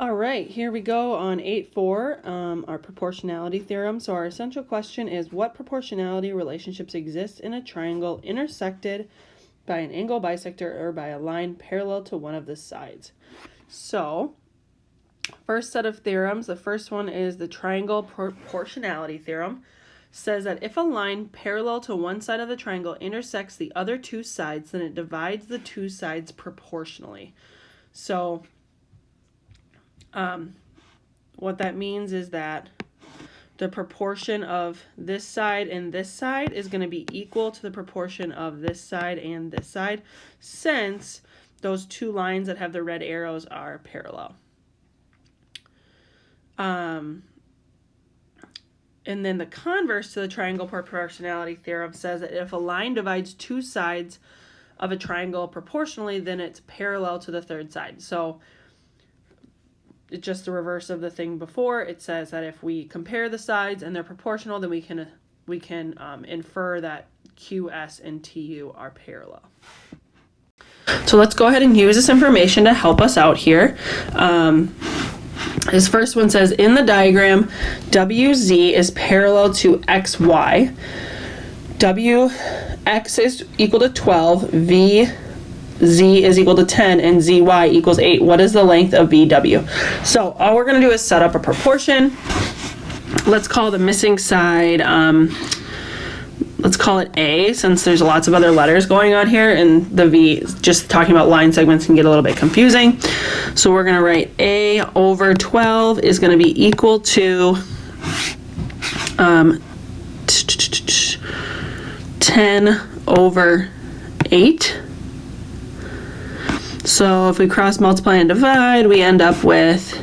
All right, here we go on 8.4, our proportionality theorem. So our essential question is, what proportionality relationships exist in a triangle intersected by an angle bisector or by a line parallel to one of the sides? So, first set of theorems, the first one is the triangle proportionality theorem. Says that if a line parallel to one side of the triangle intersects the other two sides, then it divides the two sides proportionally. So, what that means is that the proportion of this side and this side is going to be equal to the proportion of this side and this side, since those two lines that have the red arrows are parallel. And then the converse to the triangle proportionality theorem says that if a line divides two sides of a triangle proportionally, then it's parallel to the third side. So it's just the reverse of the thing before. It says that if we compare the sides and they're proportional, then we can infer that QS and TU are parallel. So let's go ahead and use this information to help us out here. This first one says, in the diagram, WZ is parallel to XY. WX is equal to 12, VZ is equal to 10, and ZY equals 8. What is the length of BW? So all we're going to do is set up a proportion. Let's call the missing side, let's call it A, since there's lots of other letters going on here, and the V, just talking about line segments can get a little bit confusing. So we're going to write A over 12 is going to be equal to 10 over 8. So if we cross multiply and divide, we end up with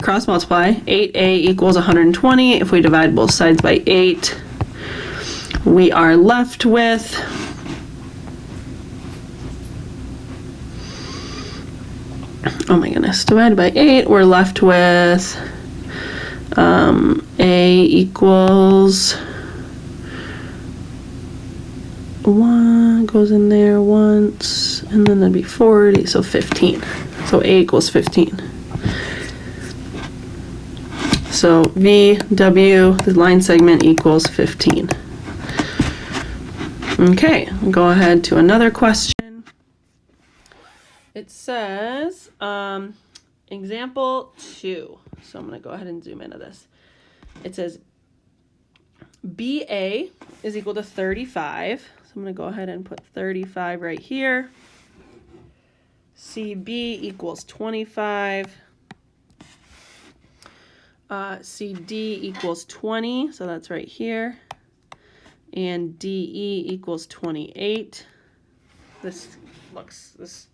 cross multiply, 8A equals 120. If we divide both sides by 8, we are left with divided by 8, we're left with A equals 1 goes in there once, and then that'd be 40, so 15. So A equals 15. So VW, the line segment, equals 15. Okay, go ahead to another question. It says, example 2. So I'm going to go ahead and zoom into this. It says BA is equal to 35. So I'm going to go ahead and put 35 right here. CB equals 25. CD equals 20, so that's right here. And DE equals 28. This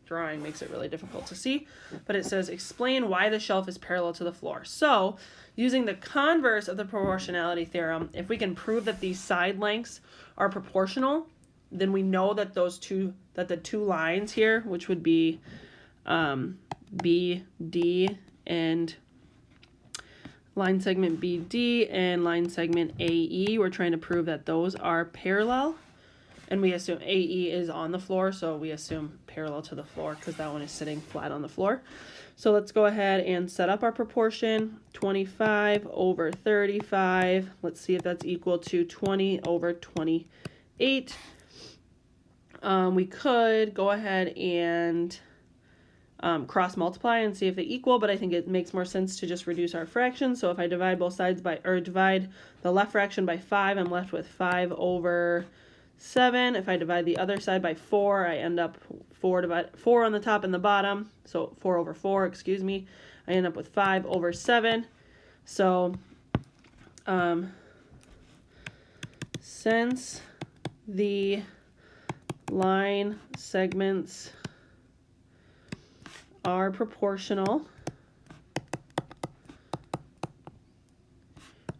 drawing makes it really difficult to see, but it says explain why the shelf is parallel to the floor. So using the converse of the proportionality theorem, if we can prove that these side lengths are proportional, then we know that the two lines here, which would be BD and line segment BD and line segment AE, we're trying to prove that those are parallel. And we assume AE is on the floor, so we assume parallel to the floor because that one is sitting flat on the floor. So let's go ahead and set up our proportion. 25 over 35. Let's see if that's equal to 20 over 28. We could go ahead and cross multiply and see if they equal, but I think it makes more sense to just reduce our fractions. So if I divide both sides divide the left fraction by 5, I'm left with 5 over 7. If I divide the other side by 4, I end up 4 on the top and the bottom. So 4 over 4, excuse me. I end up with 5 over 7. So since the line segments are proportional,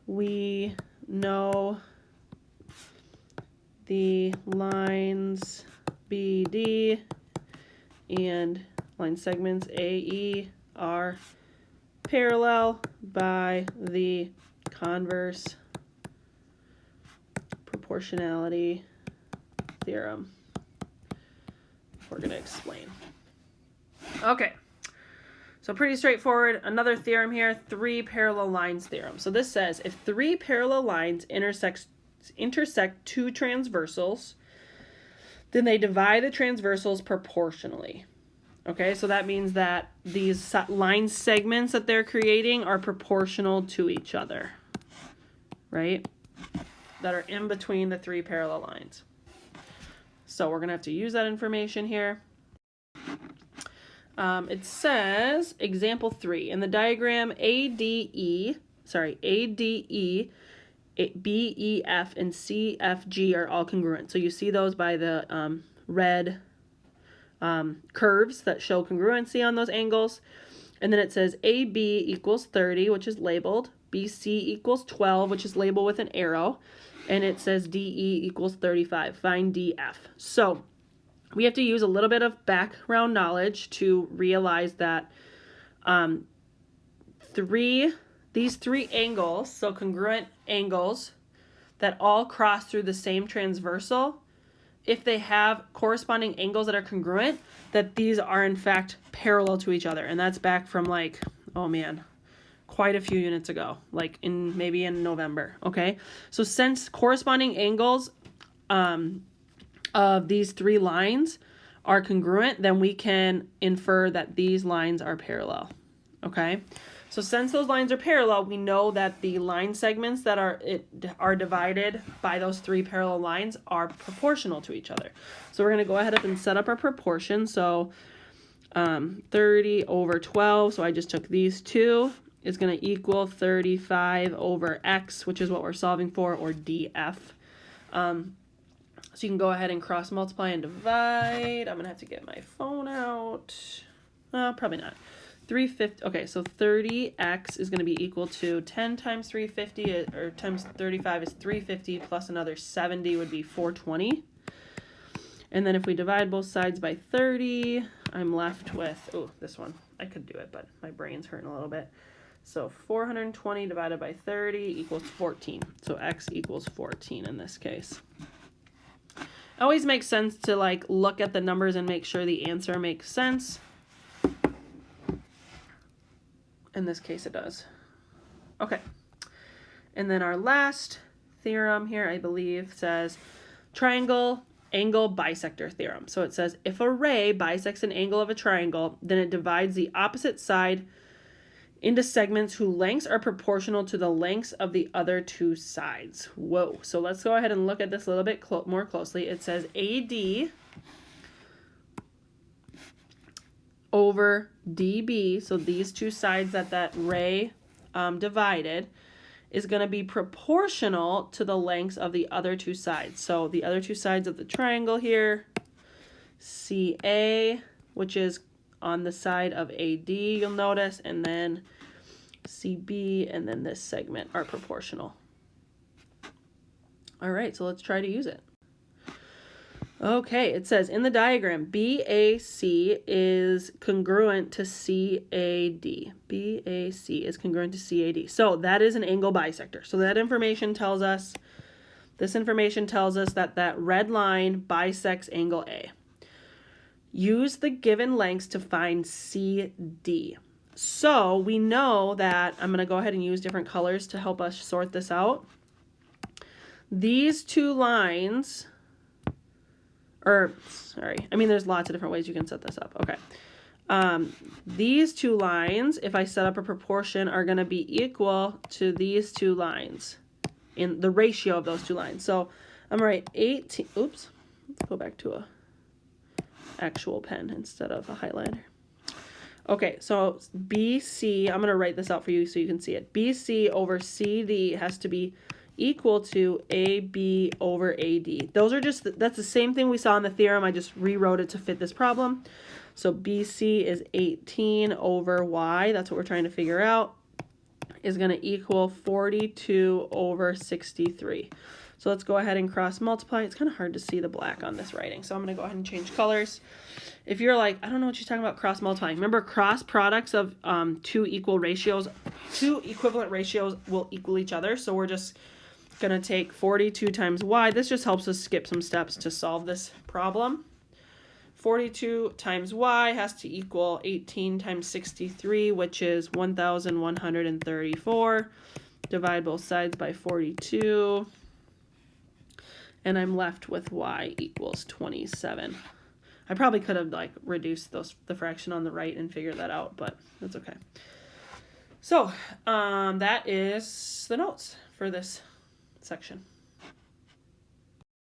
we know the lines BD and line segments AE are parallel by the converse proportionality theorem. We're going to explain. Okay, So pretty straightforward. Another theorem here, three parallel lines theorem. So this says if three parallel lines intersect two transversals, then they divide the transversals proportionally. Okay, so that means that these line segments that they're creating are proportional to each other, right? That are in between the three parallel lines. So we're going to have to use that information here. It says, example 3, in the diagram ADE, BEF, and CFG are all congruent. So you see those by the red curves that show congruency on those angles. And then it says AB equals 30, which is labeled. BC equals 12, which is labeled with an arrow. And it says DE equals 35. Find DF. So we have to use a little bit of background knowledge to realize that these three angles, so congruent angles that all cross through the same transversal, if they have corresponding angles that are congruent, that these are in fact parallel to each other. And that's back from like, oh man, quite a few units ago, like maybe in November, okay? So since corresponding angles of these three lines are congruent, then we can infer that these lines are parallel, okay? So since those lines are parallel, we know that the line segments that are divided by those three parallel lines are proportional to each other. So we're going to go ahead and set up our proportion. So 30 over 12, so I just took these two, is going to equal 35 over x, which is what we're solving for, or df. So you can go ahead and cross multiply and divide. I'm going to have to get my phone out. Probably not. 350. Okay, so 30x is going to be equal to 10 times 350, or times 35 is 350, plus another 70 would be 420. And then if we divide both sides by 30, I'm left with, oh, this one. I could do it, but my brain's hurting a little bit. So 420 divided by 30 equals 14. So x equals 14 in this case. It always makes sense to like look at the numbers and make sure the answer makes sense. In this case it does. Okay. And then our last theorem here, I believe, says triangle angle bisector theorem. So it says if a ray bisects an angle of a triangle, then it divides the opposite side into segments whose lengths are proportional to the lengths of the other two sides. Whoa. So let's go ahead and look at this a little bit more closely. It says AD over DB, so these two sides that ray divided, is going to be proportional to the lengths of the other two sides. So the other two sides of the triangle here, CA, which is on the side of AD, you'll notice, and then CB, and then this segment are proportional. All right, so let's try to use it. Okay, it says in the diagram, BAC is congruent to CAD. BAC is congruent to CAD. So that is an angle bisector. So that information tells us, that that red line bisects angle A. Use the given lengths to find CD. So we know that, I'm going to go ahead and use different colors to help us sort this out. These two lines, there's lots of different ways you can set this up. Okay. These two lines, if I set up a proportion, are going to be equal to these two lines in the ratio of those two lines. So I'm going to write 18, oops, let's go back to a actual pen instead of a highlighter. Okay, so BC, I'm going to write this out for you so you can see it. BC over CD has to be equal to AB over AD. That's the same thing we saw in the theorem. I just rewrote it to fit this problem. So BC is 18 over Y, that's what we're trying to figure out, is going to equal 42 over 63. So let's go ahead and cross multiply. It's kind of hard to see the black on this writing, so I'm going to go ahead and change colors. If you're like, I don't know what you're talking about cross multiplying, remember cross products of two equivalent ratios will equal each other. So we're just going to take 42 times Y. This just helps us skip some steps to solve this problem. 42 times y has to equal 18 times 63, which is 1,134. Divide both sides by 42. And I'm left with y equals 27. I probably could have like reduced the fraction on the right and figured that out, but that's okay. So that is the notes for this section.